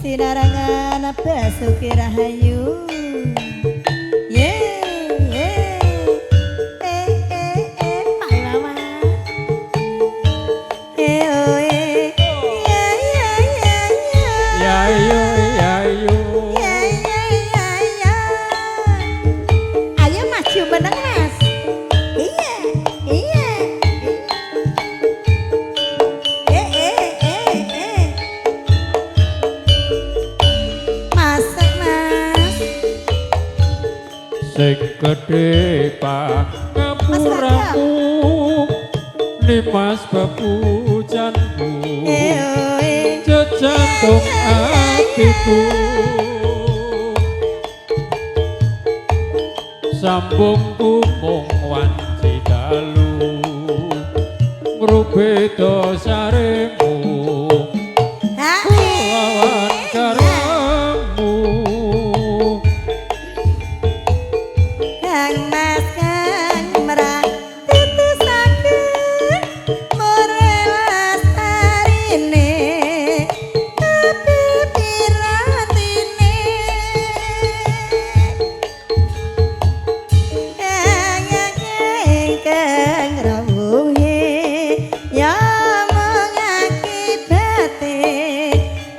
Sinarangan Basuki Rahayu. Sing gedhe pangapuramu Nimas bepujanku Jejantung hatiku Sambungku mung wanci dalu Ngrubih dosaremu Lawan karamu Kang Mas Kang Merah tutusaken morelas tarine tapi piratine kang rawuhe ya mengakibate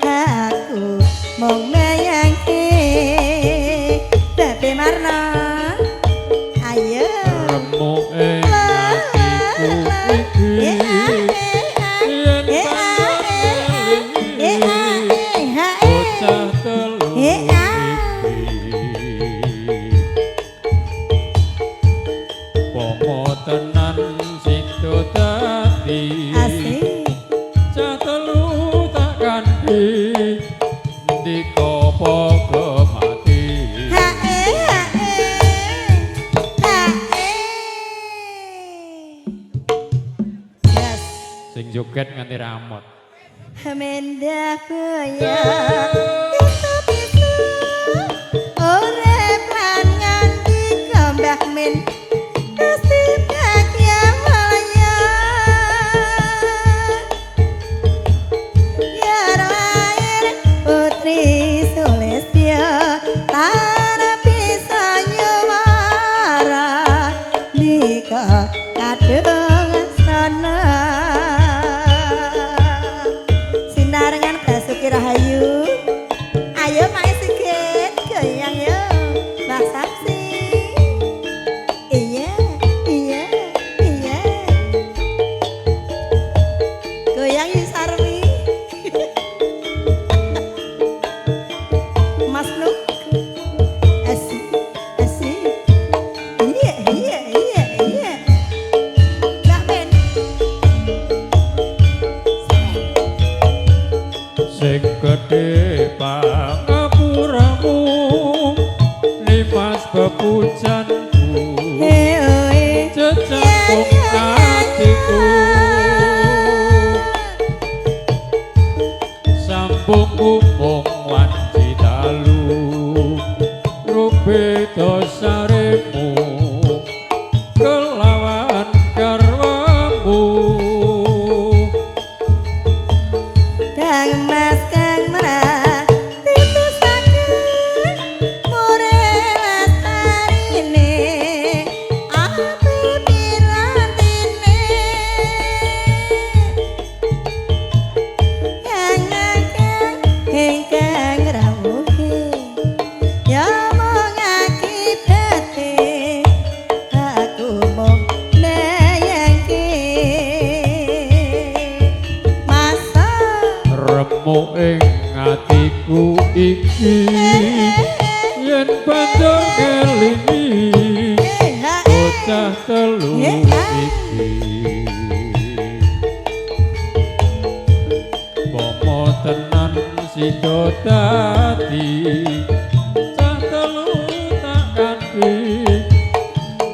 aku mung mayangke Babe Marna remuk ing atiku iki yen bocah telu iki pomo tenan sido dadi cah telu tak ganti ndika padha mati sing joget nganti ramot Mendah boya urip lan nganti kembah men nasib ya malaya ya lahir putri Sulistya tanah bisa nyuwara nika kadung sana Sinarangan Basuki Rahayu. Ayo Mak Sigit goyang yo Mbak Samsi. Iya goyang Yu Sarmi Mas Nuk asik iya Mbak Ben sing gedhe pangapuramu Nimas bepujanku jejantung hatiku sambungku mung wanci dalu rubih dosaremu kelawan garwamu Kang Mas Kang Merah tutusaken morelas tarine aku piratine kang rawuhe ya mengakibate aku mung nayangke masa remuk ing atiku iki yen banjur ngelingi bocah telu iki pomo tenan sido dadi cah telu tak ganti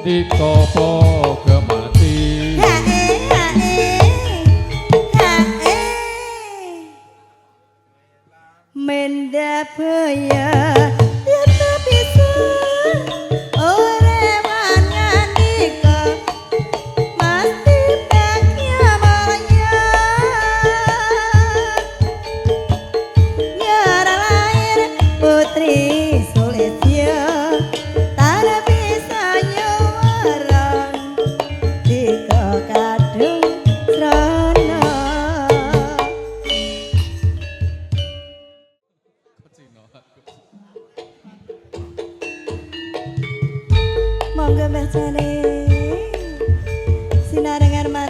ndika padha mati Mendah boya ya tak bisa urip lan ngandika mesti bakya malaya ya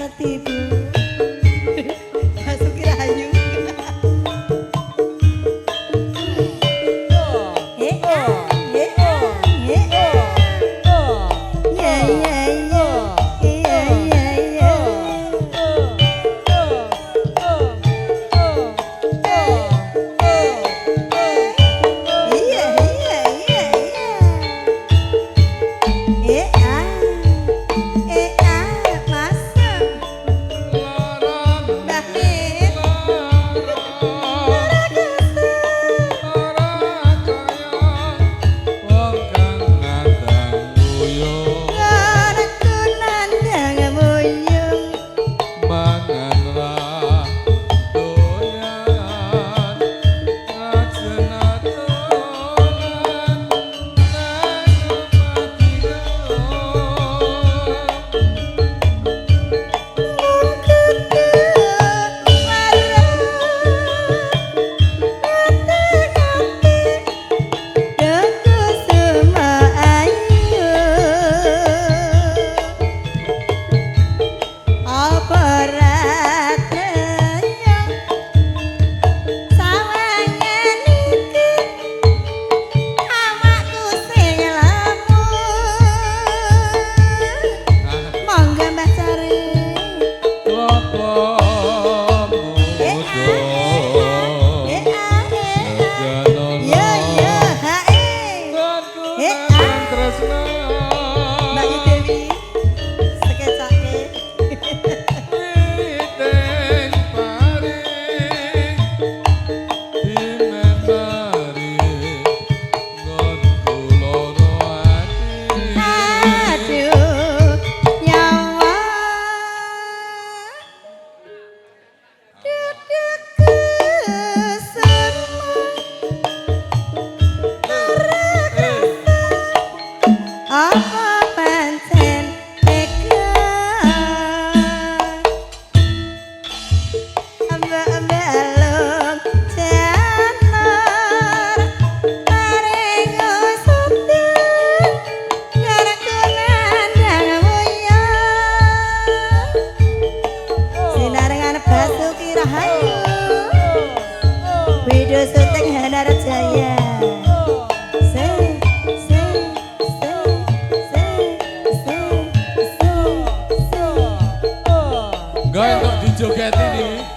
ngerti Bu. Basuki Rahayu. Enggak kok dijoget ini.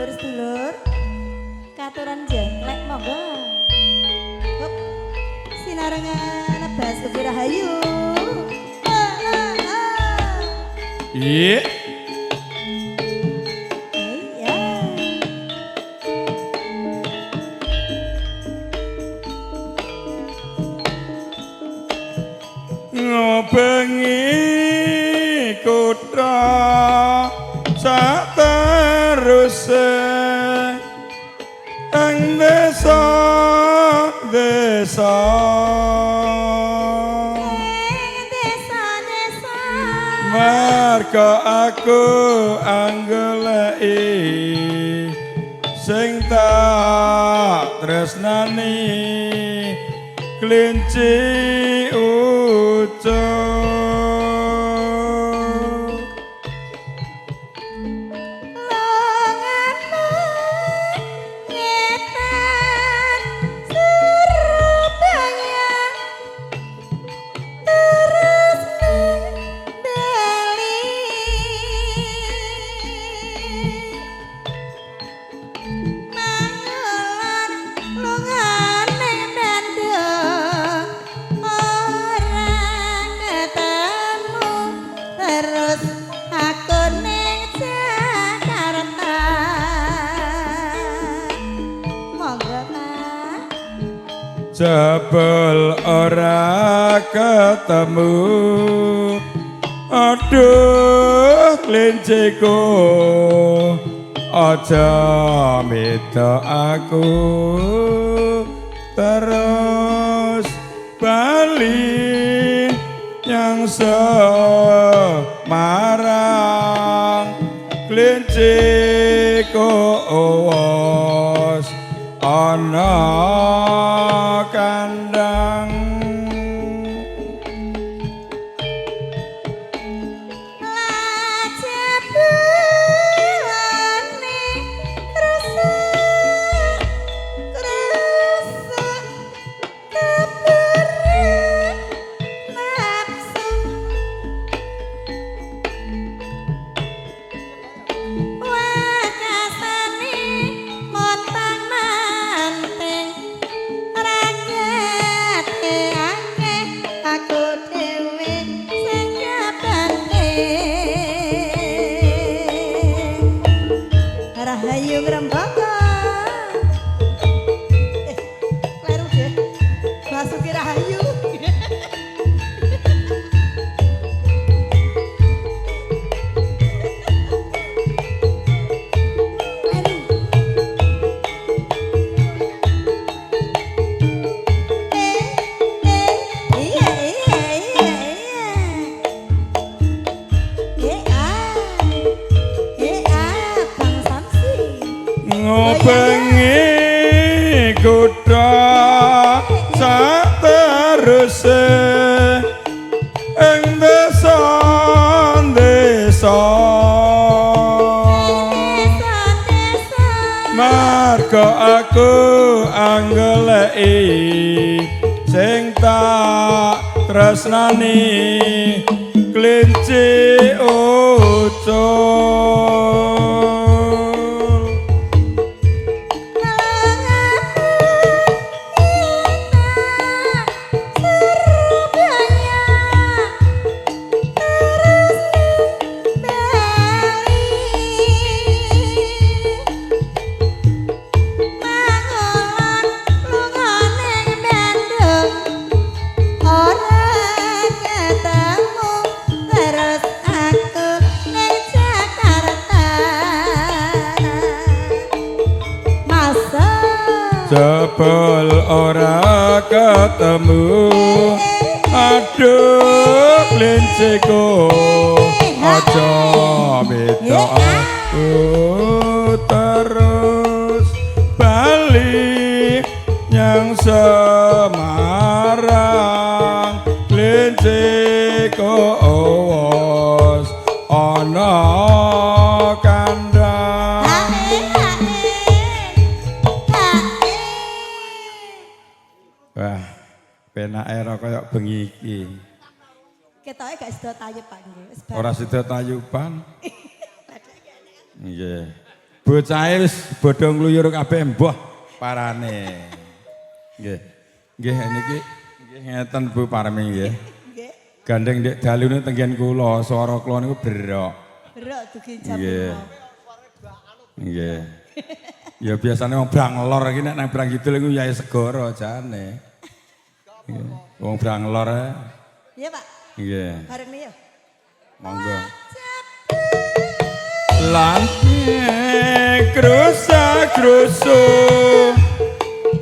sedulur-sedulur. Katuran jengklek monggo. Hop. Sinarengan Basuki Rahayu. Iya. Iya. Ngobengi kutra sateruse ing desa Desa-desa. marga aku anggoleki sing tak tresnani kelinci ucap Longan ngetan Surabaya terus ngendali mangolan longane mendung orang ketemu terus aku ning Jakarta monggo Pak jebul ora ketemu aduh klinciku aja meda aku terus bali yang semarang klinciku awas ana kandang lajebulane kresek keburu nafsu wakasane montang-manting ragate akeh aku dhewe sing kabante Rahayu ngrembaka kleru deh Basuki Rahayu iya Bang Samsi ngobengi kutha sateruse ing desa desa-desa marga aku anggoleki sing tak tresnani kelinci ucul jebul ora ketemu aduh klinciku aja beda aku terus bali yang Semarang klinciku awas ana kandang wah penake ora kaya bengi iki ketoke gak sida tayub Pak nggih. Wis bar. ora sida tayuban nggih Bocahe wis bodho ngluyur kabeh mbah parane. Nggih. Nggih niki nggih ngeten Bu Parmi nggih. Nggih. Gandeng ndek dalune tenggen kula, swara kula niku berok. Berok dugi jam. Nggih. Nggih. Ya biasane wong Branglor iki nek nang Brangkidul iku Yai Segara jane. Nggih. Wong Branglor. Iya, Pak. Nggih. Bareng ya. Monggo. Lantik rusak-rusu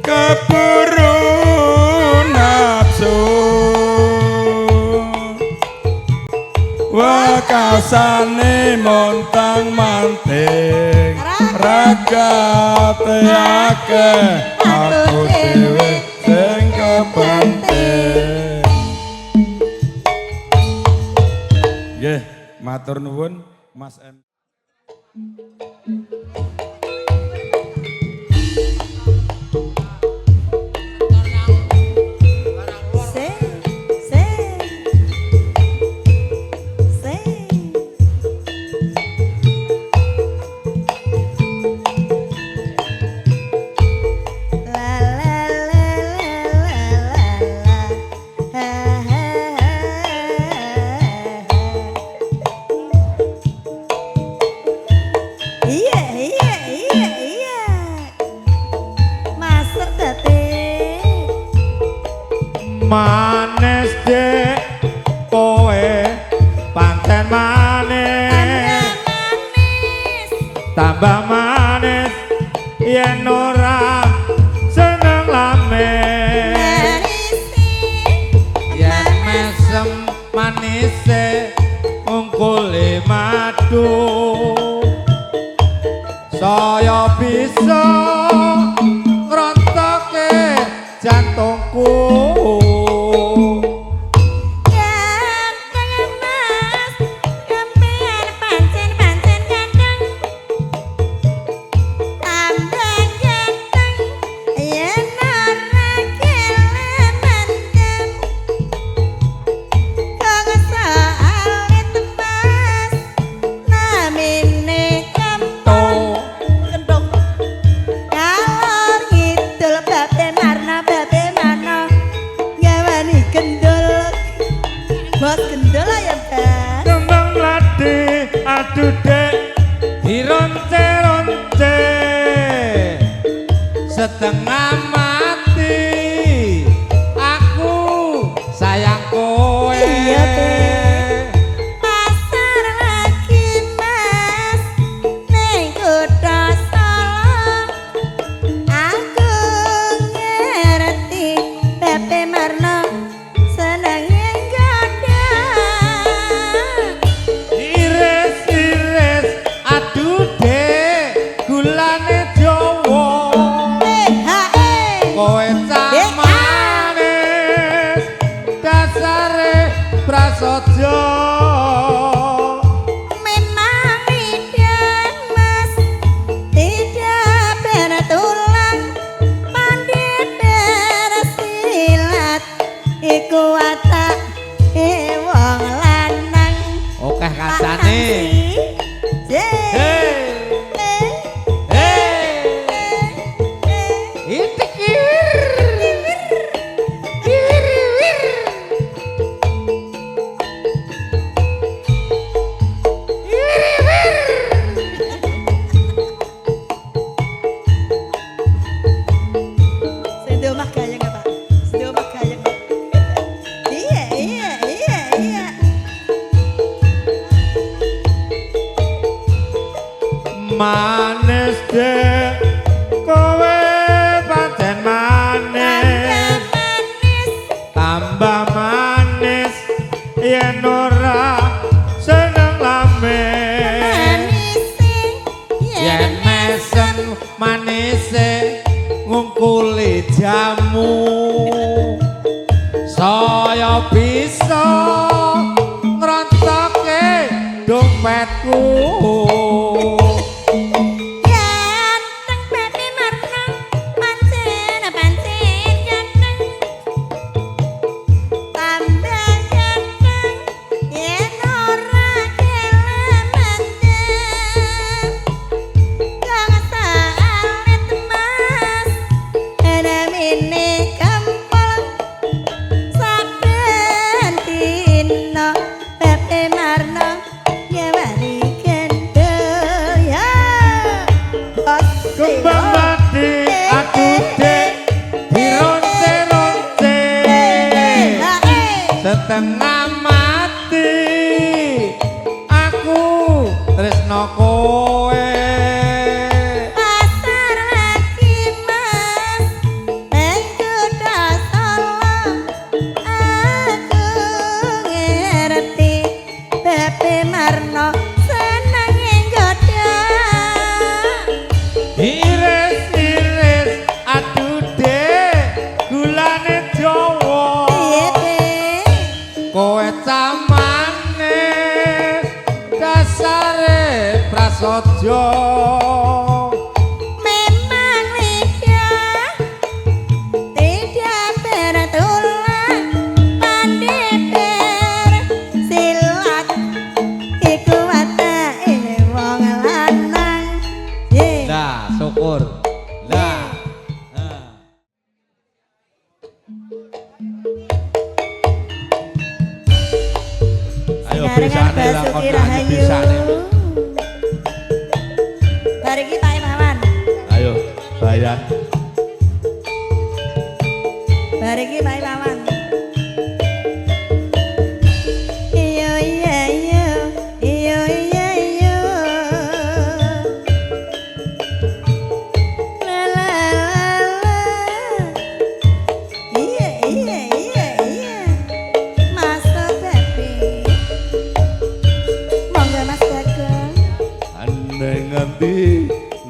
keburu nafsu wakasane montang manting ragate akeh aku dhewe sing kepenting. Nggih, matur nuwun Mas M. Manis dek kowe pancen manis tambah manis yen ora seneng lamen yen mesem manise ungkule madu saya bisa ngrontoke jantungku. Aduh dek dironce-ronce setengah mati aku sayang kowe. Iya pasar lagi mas ning kutha Solo aku ngerti Pepe Marno senenge aduh dek gulane Jawa kowe manis dasare prasaja memang tidak mas tidak bertulang pandit bersilat iku watak wong lanang oke kancane. Manis dek kowe pancen manis tambah manis yen ora seneng lamen yen mesem manise ngungkuli jamu saya bisa ngrontoke dompetku. Kembang mati aduh dek dironce-ronce setengah mati aku tresno kowe pasar lagi mas neng kuda solo aku ngerti Bebe Marno seneng nggoda iris-iris aduh dek gulane Jawa piye dek kowe camanes dasare prasaja memang tidak bertulang pandai bersilat iku watake wong lanang ye lah syukur lah ayo Sinarengan bisane Basuki lakon Rahayu. bisane Bariki Pak Imawan ayo bayar bariki Pak Imawan iyo iya iyo iyo iya iyo la la la la iya iya iya iya Mas Bebi monggo Mas Bagong andai nganti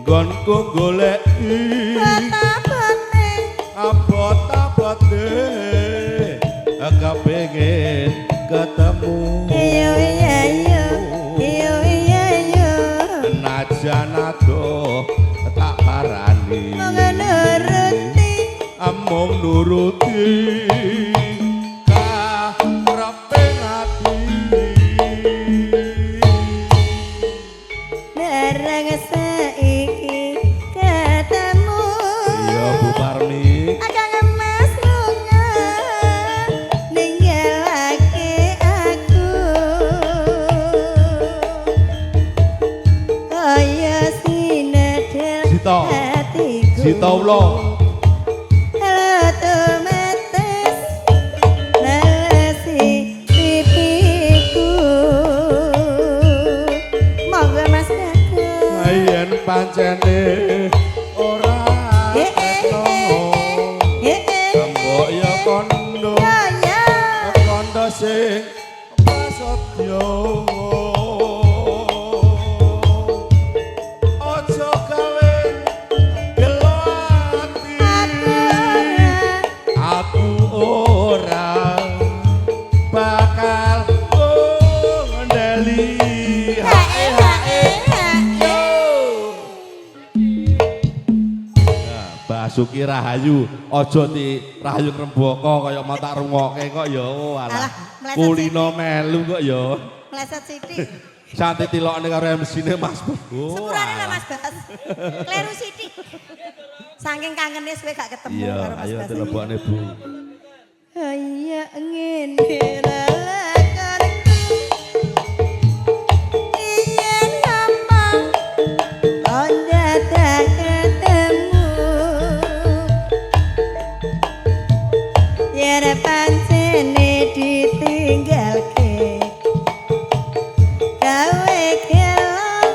nggonku goleki bote abot-abote kepengen ketemu iyo iya iyo iyo iya iyo najan ado tak parani monggo nuruti amung nuruti karepe ati bareng saiki ketemu iya Bu Parmi Akang emas lunga ninggalake aku kaya sinedel Sita. hatiku Sita ulo halo tumetes nelesi pipiku monggo Mas Bagong ayen pancene ora ketemu mbok ya kondo ya ya kondo sing prasetyo aja gawe gelo ati aku ora bakal ngendali hae yo Basuki Rahayu aja di Rahayu Krembaka kaya mau tak rungokke kok ya Alah, alah meleset kulino melu kok ya meleset sithik santai tilokne karo MC-ne Mas Bagus sepurane lah Mas Bas kleru sithik saking kangene suwe gak ketemu iya karo Mas ayo Bas telepone Bu Haya ngene lalakonku Yen ngomong Onda tak ketemu Yen pancene ditinggalke Gawe gelong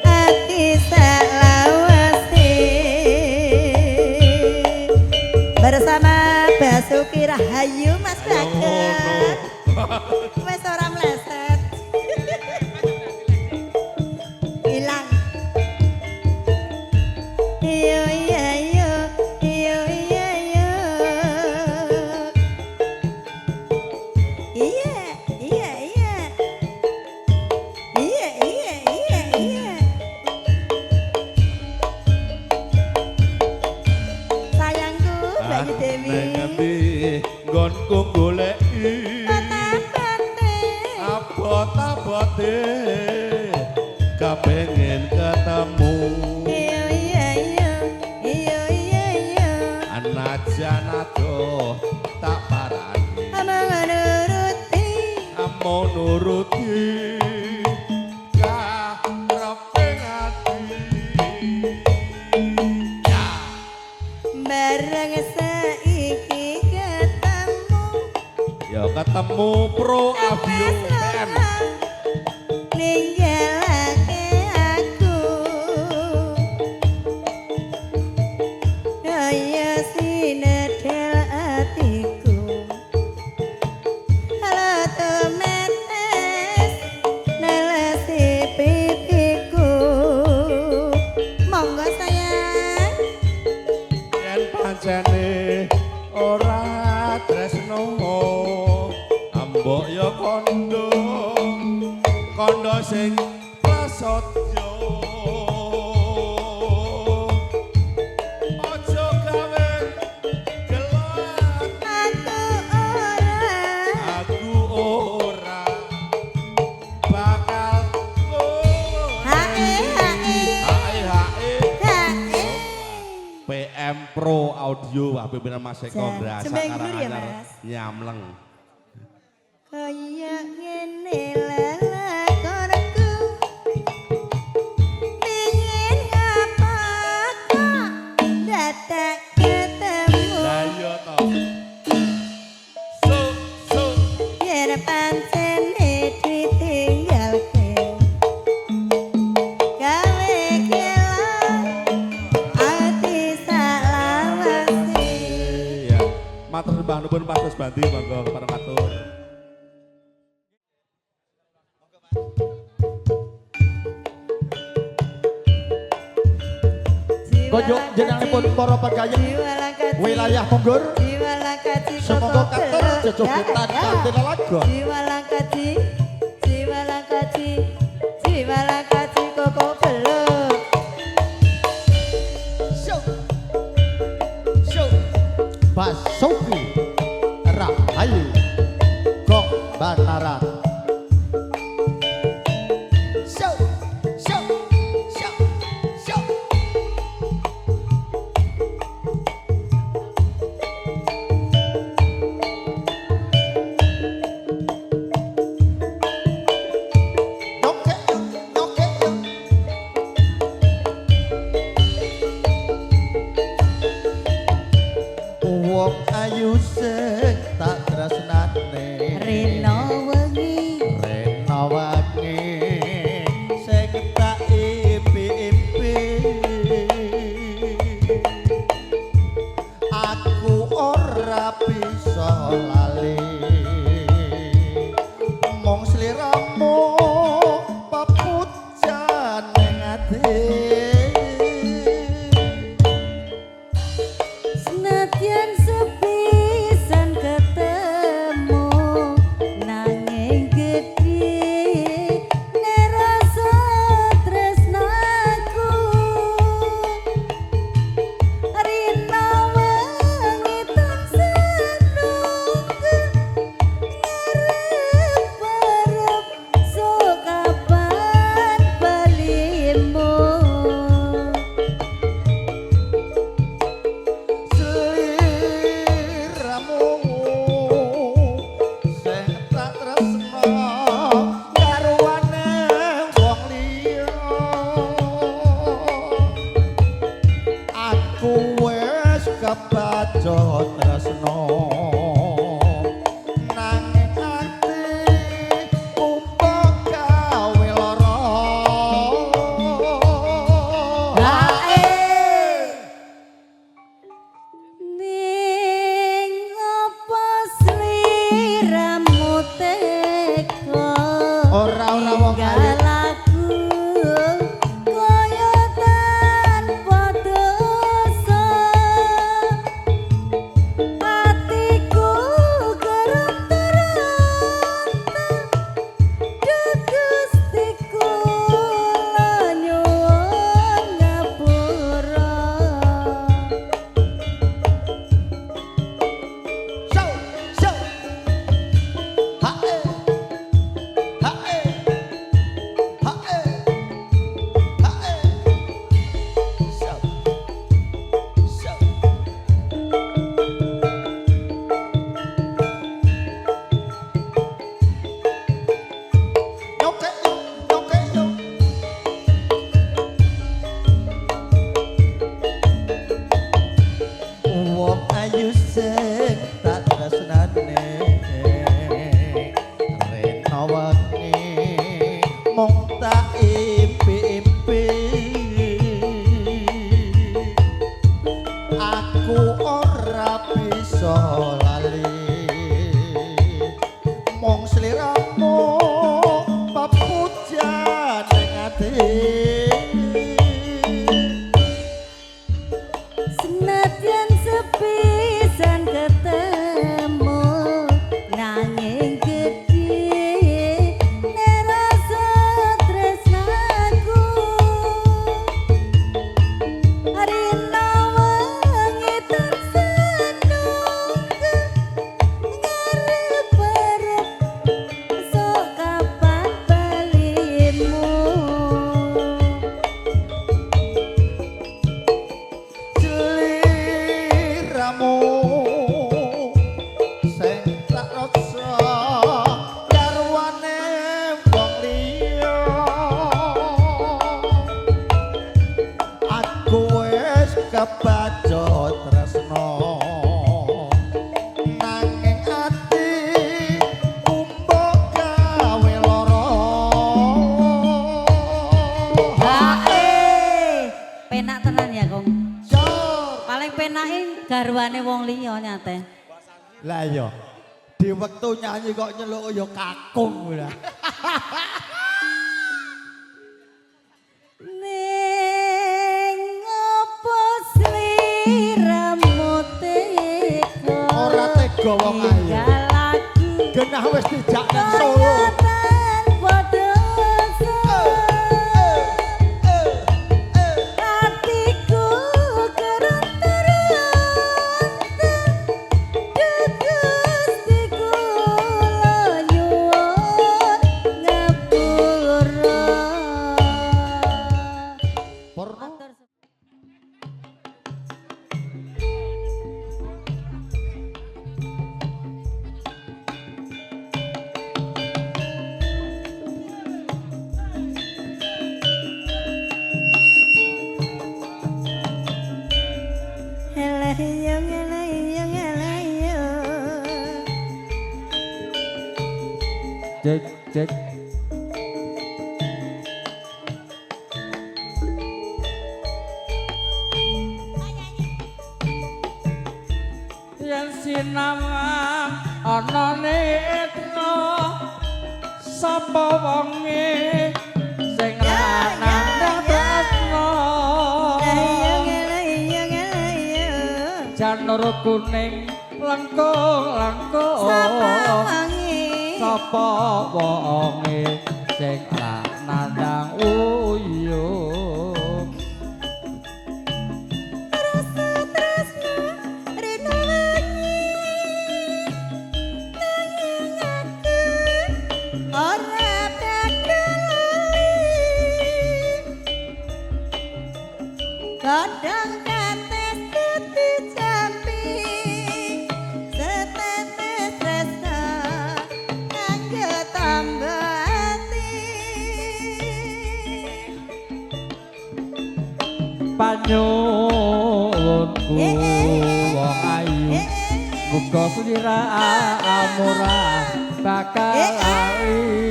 Hati salawase Bersama Basuki Rahayu Mas Bagong wes ora meleset hilang iyo iya iyo iyo iya iyo iya iya iya iya iya iya iya sayangku Bayu Dewi ngerti nggonku goleki Bata-bate abot-abote kapengen ketemu iyo iya iyo iyo iya iya anajan ado tak parani amang nuruti karepe ati Bareng saiki ketemu Ya ketemu Pro Audio PM. ninggalake aku kaya sinedhel atiku halo tumetes nelesi pipiku monggo sayang Yen pancene ora tresno ambok ya kondo kondo sing prasadya aja gawe gelat aku ora bakal hae PM Pro Audio Wah pimpinan Mas Eko Jan, berasa sembeng dulu ya, karang-anyar Mas. nyamleng. kaya ngene lelakonku pengin apa kok dadak ketemu Lah iya to. So yen pancene ditinggalke gawe kelan ati salawase iya. Matur sembah nuwun Pak Bandi monggo kepareng matur. Konjuk jenenganipun para pegayeng wilayah Munggur semoga katur jejogetan kanthi lelagon jiwa langkaji koko belum Basuki Rahayu Kok Banaran wong ayu sing tak tresnane Rino wengi kebacut tresno nanging ati kumpul gawe lara penak tenan ya Kong. Jor Paling penake garwane wong liya nyate. lah iya di wektu nyanyi kok nyeluk ya kakung ora Ning opo sliramu tega ora tega wong ayu genah wis dijak nang Solo Cek cek yen sinamang ana netra sapa wonge sing nandang tresno janur kuning langkung sapa wonge sing nandang uyuh Kadang kates dadi jampi setetes tresna kanggo tambah ati panyuwunku wong ayu muga sliramu bakal alin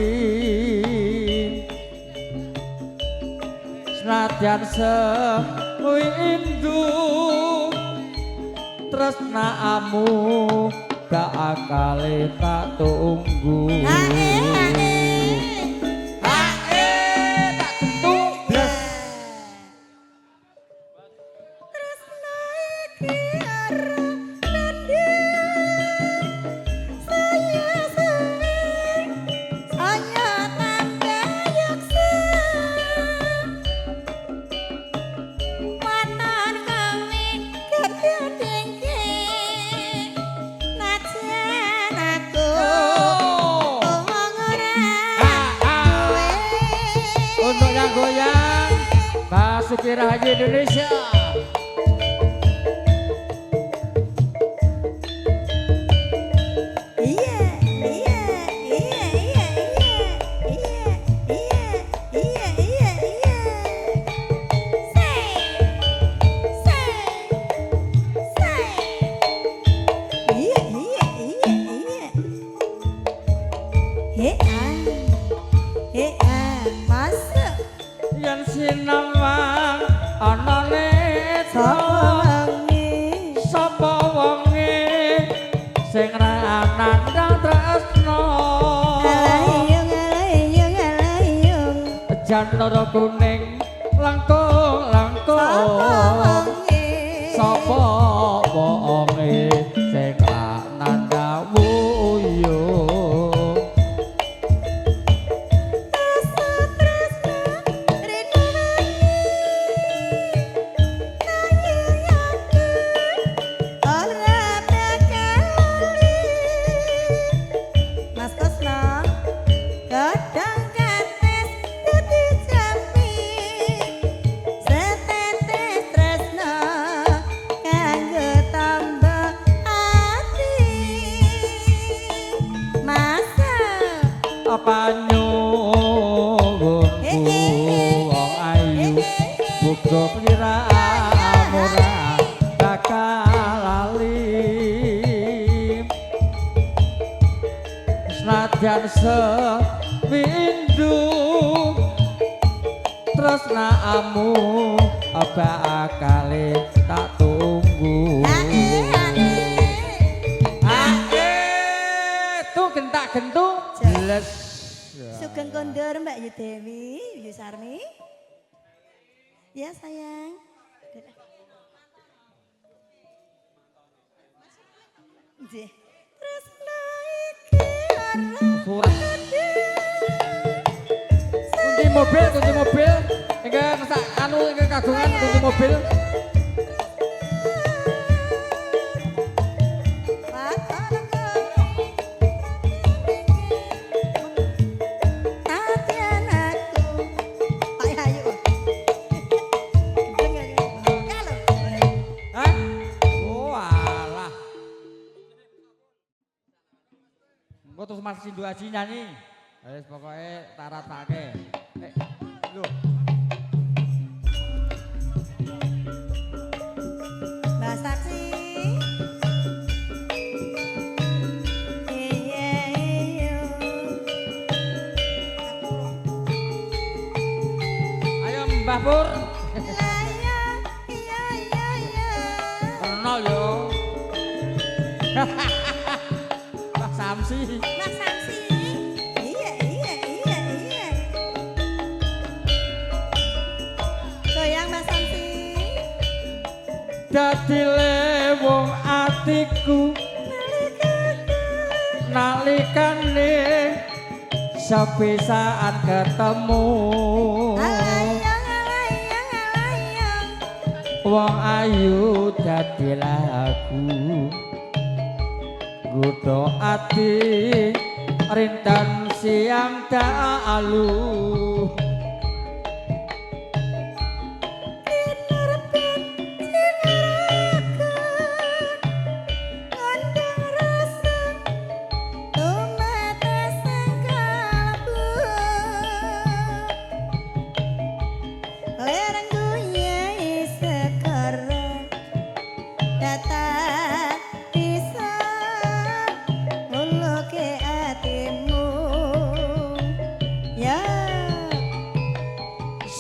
senadyan sewi indu tresnamu gak akale tak tunggu untuk yang goyang Basuki Rahayu Indonesia. Yang sinamang ana netra sapa wonge sing ra nandang tresno janur kuning langkung sapa wonge sing ra nandang uyuh panyuwunku wong ayu muga sliramu kalali senajan sepindu tresnaamu bakale tak tunggu tuh gentak gentung jelas Sugeng kondur Mbak Yu Dewi, Yu Sarmi. Ya sayang. Nggih. Terus naiki kunci mobil enggak kesak anu enggak kagungan kunci mobil terus Mas Sindu Aji nyanyi. Wis pokoke tarat pake. Lho. Mbak Saksi. Ayo Mbah Pur. Iya. Ono yo. Mbah Samsi. Mas Samsi. Iya. Goyang Mas Samsi. Dadi lewong atiku nalikane sepisaan ketemu wong ayu dadi lagu Gudo ati rintan siang dalu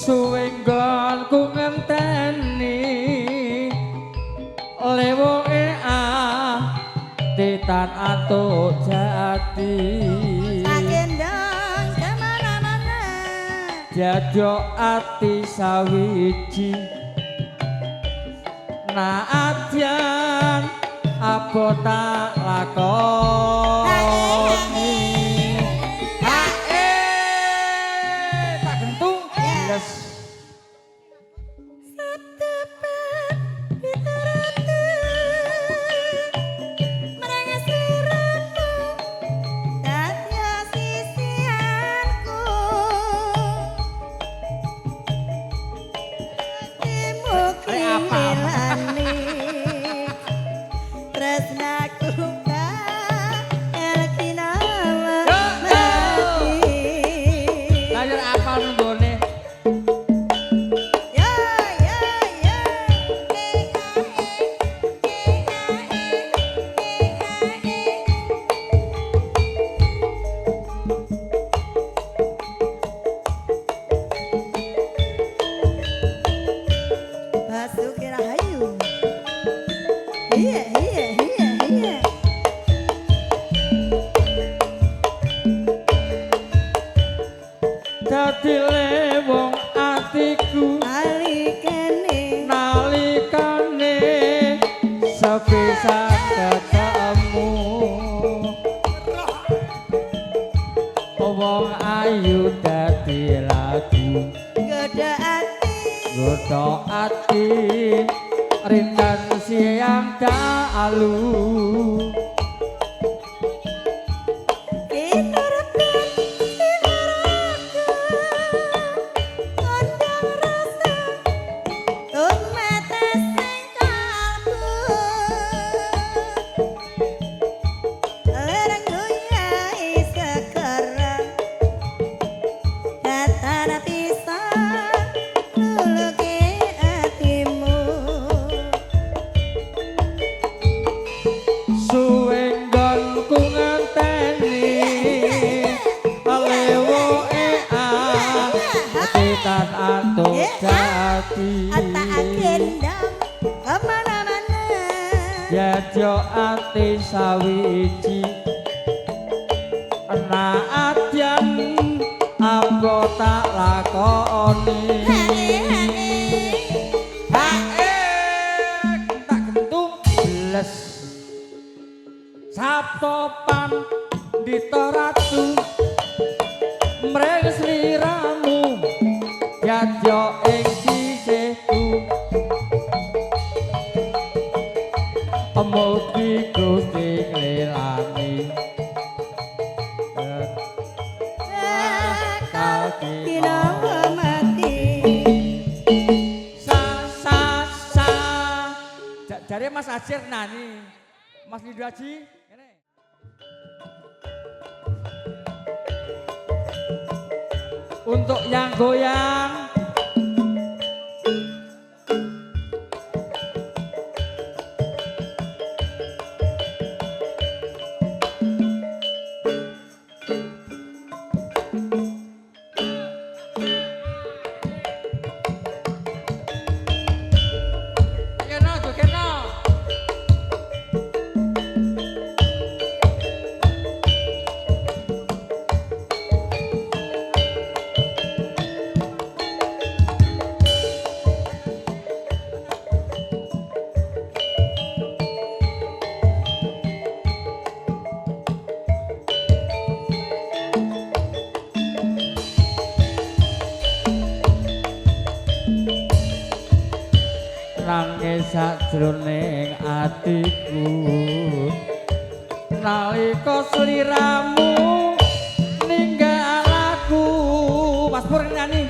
suwenggon ku ngenteni lewoke titan atuk jati sagendong kemana-mana jadok ati sawiji naadyan apa tak lakoni tak gentung yes. Dadi lewong atiku nalikane sepisah ketemu wong ayu dadi lagu Godo ati rindan siang dalu tak gendong kemana-mana. Yajo ati sawiji Naadyan apa tak lakoni Hae tak gentung bles Saptopan dito ratu Mreng sliramu Yajo ing sisihku Mugi Gusti nglelani Dina mati. Sa jare Mas Ajir nani Mas Lido Haji ngene untuk yang goyang nangis sajroning atiku nalika sliramu ninggal aku Mas Pur nyanyi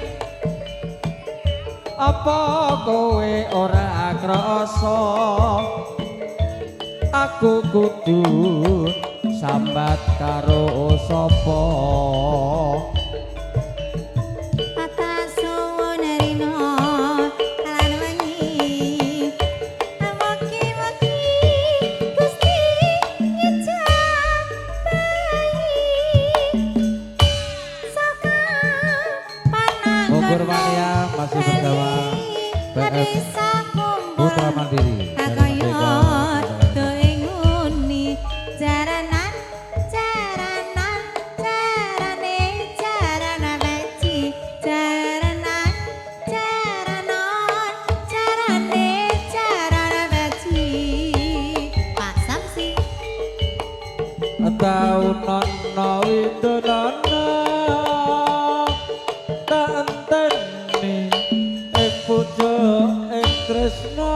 apa kowe ora krasa aku kudu sambat karo sapa Purmania masih bersama PF Putra Mandiri dari Merdeka. Jaranan, jaranan, jarane, jarana beci, jaranan, jaranon, jarane, jarana beci. Pak Samsi. Tau nono widodono tak enteni ing pucuk ing tresna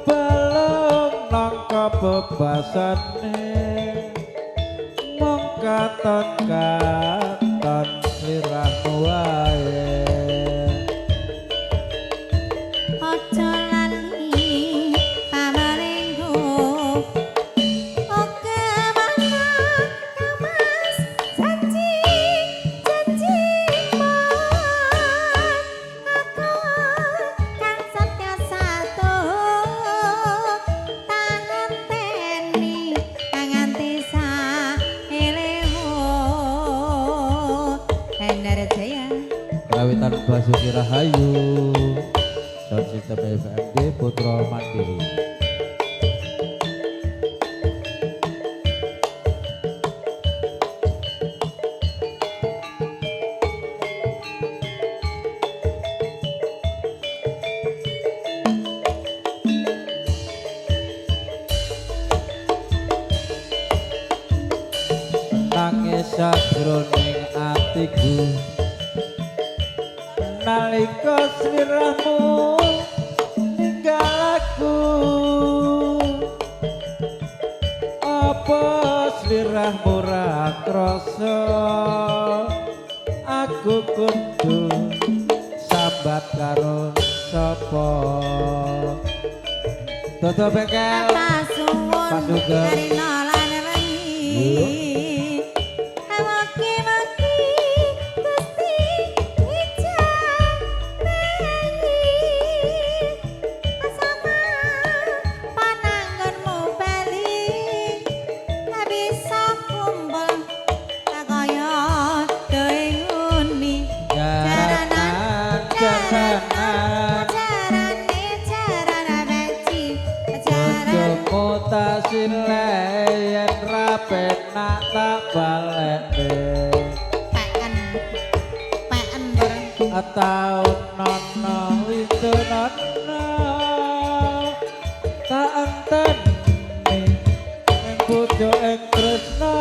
balem nang kebebasane mung katon-katon sliramu wae Ojo lali pamarenggo oke mana kamas janji janji aku kan satya satu tangan teni nganti saelemu Hendar Jaya Kawitan Basuki Rahayu Sound System FMD Putra Mandiri nangis sajroning atiku nalika sliramu ninggal aku apa sliramu ra krasa aku kudu sambat karo sapa Dodo bekel Pasuwun Pasuga. Karina lan wengi Awaki-waki Gusti Ijab Bayi Asama Pananggonmu bali Tak bisa kumpul Tak kaya Deinguni Jaranan, jaranan Jarane jarana beci Bojomu tak sileh yen ra penak tak balekne Peken bareng Atau nono itu nono Tak enteni Yang bojo yang tresno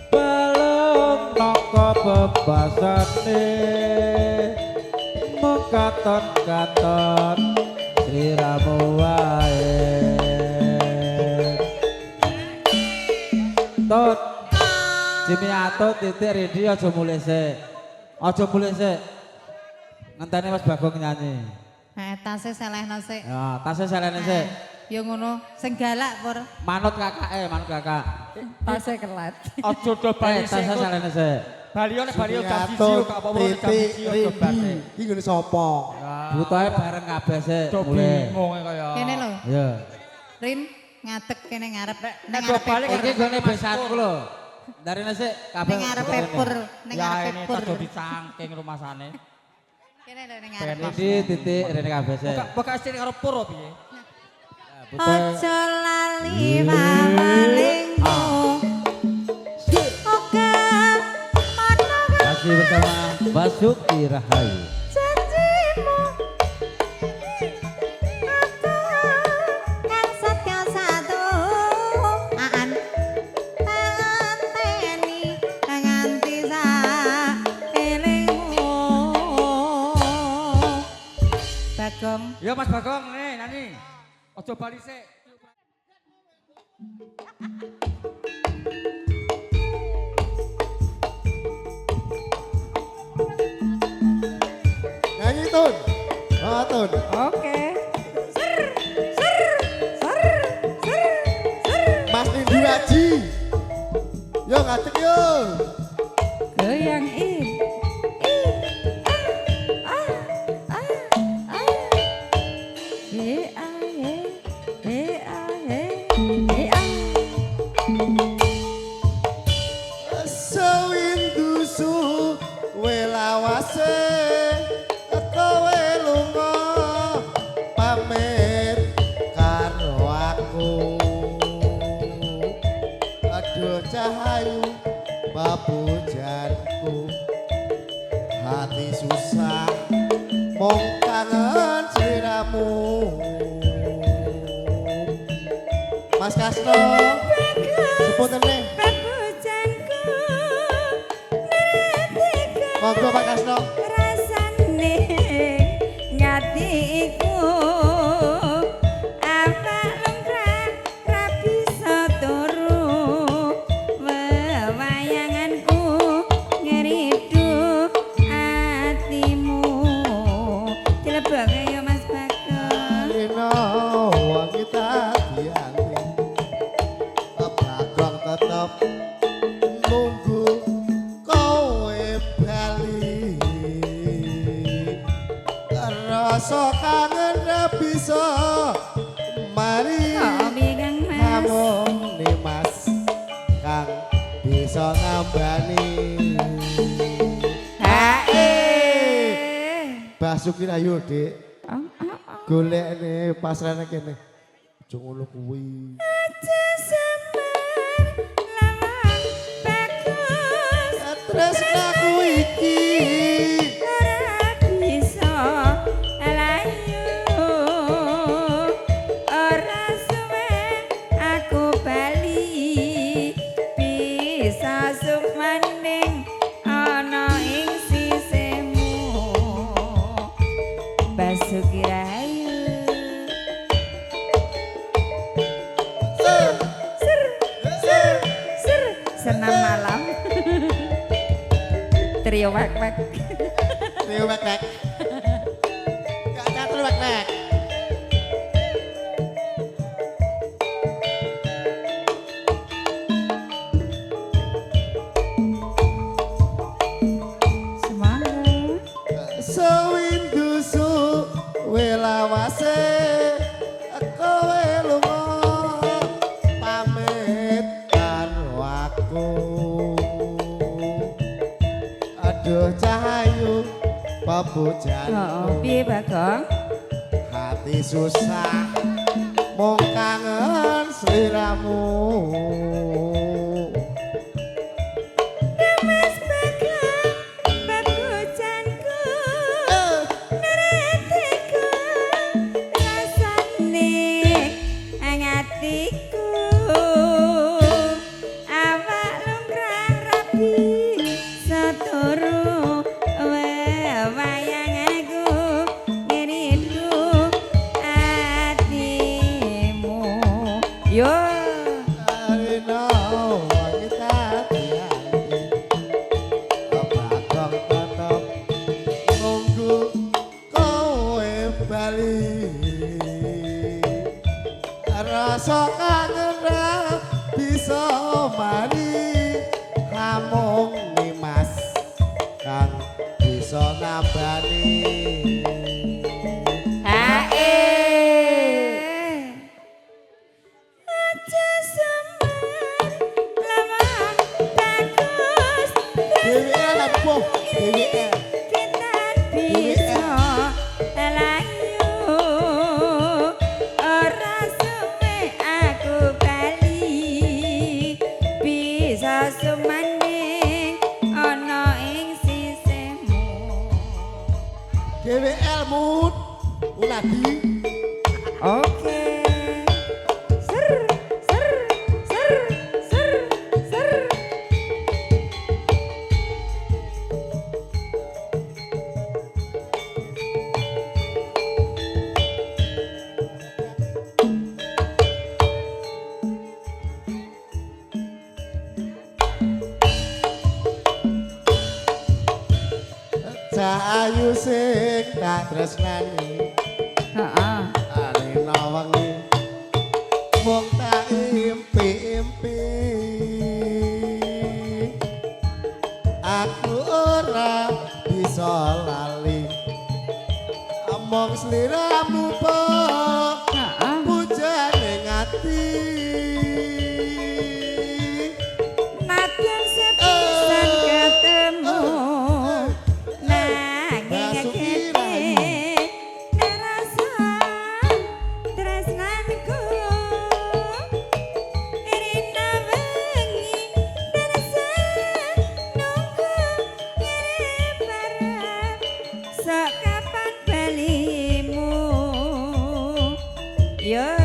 Balung noko bebasane Mengkaton-katon Sliramu wae Tut Jimmy Ato titik ready aja mulai sik. Aja mulai sik. Ngenteni Mas Bagong nyanyi. tasnya selehno sik. Ya, tasnya selehno sik. Ya ngono, sing galak pur. Manut kakake, manut kakak. Tasnya kelat. Aja do bali sik. Tasnya selehno sik. Balio nek balio jam 1 Gatot, gak apa-apa jam 1 titik, aja bate. Iki ngene sapa? Butuhe bareng kabeh sik. Do Mulai. bingung kaya. Kene lho, Ya. Rin ngadeg kene ngarep. Nek do bali Iki gone besanku lho. Dari nasi kabeh. Ning ngarep pur, ning Ya ngarep ini pur. tak do dicangking rumasane. Kene lho ning ngarep. Iki titik rene kabeh sik. Buka istri karo pur piye? Ojo lali mawalingku. Oke, mana Masih bersama Basuki Rahayu. janjimu? Aku kang setya satu. Aan tanteni nganti saelingmu. Bagong. Ya Mas Bagong nih nyanyi. Aja bali sik. Nyanyi Tun. Oh Tun. Oke. Mas Nindu Haji. Yo ngadeg yo. Goyang Sewindusu welawase kowe lunga pamit karo aku. Aduh cahayu babujanku hati susah mong kangen sliramu. Mas Kasno sepunten nih. Monggo Pak Kasno. rasane ngatiku apa lengkrak ra bisa turu wewayanganku ngeridu atimu dilebok ya Mas Bagong Rino wangi tadi antri Bagong tetep nunggu kowe bali rasa kangen ra bisa mari Kopi Kang Mas namung nih Mas kang bisa ngambani hae Basuki Rahayu Dik golek nih pasrane kene aja ngono kuwi tresnaku iki Basuki Rahayu senam malam trio wek-wek Trio wek-wek gak catur wek-wek semangat sewindusu welawase kowe lunga pamit karo aku aduh cah rahayu pepujanku piye Bagong? hati susah mung kangen sliramu Mas Bagong, babujanku, neretiku, rasane angatiku, awak lumrah rapi, seturu wayang aku ngiridu hatimu. Yo. Arena wanita tiati Bagong tetep nunggu kowe bali rasa kangen bisa mari namung nimas kang bisa nambani Ae aja semar lamang bagus Dewi apa? Dewi kita bisa layu ora suwe aku bali bisa sumanding ana ing sisihmu. Dewi Elmut Uladi Oke. Ser, ser, ser, ser, ser. Cahayu sing tak tresnani Heeh. arena wengi mung tak impi-impi aku ora bisa lali among sliramu po Heeh. pujane ngati Nadyan sepisan ketemu nanging kete nerasa tresnanku Rina wengi nerasa nunggu ngirim barang sok kapan balimu yo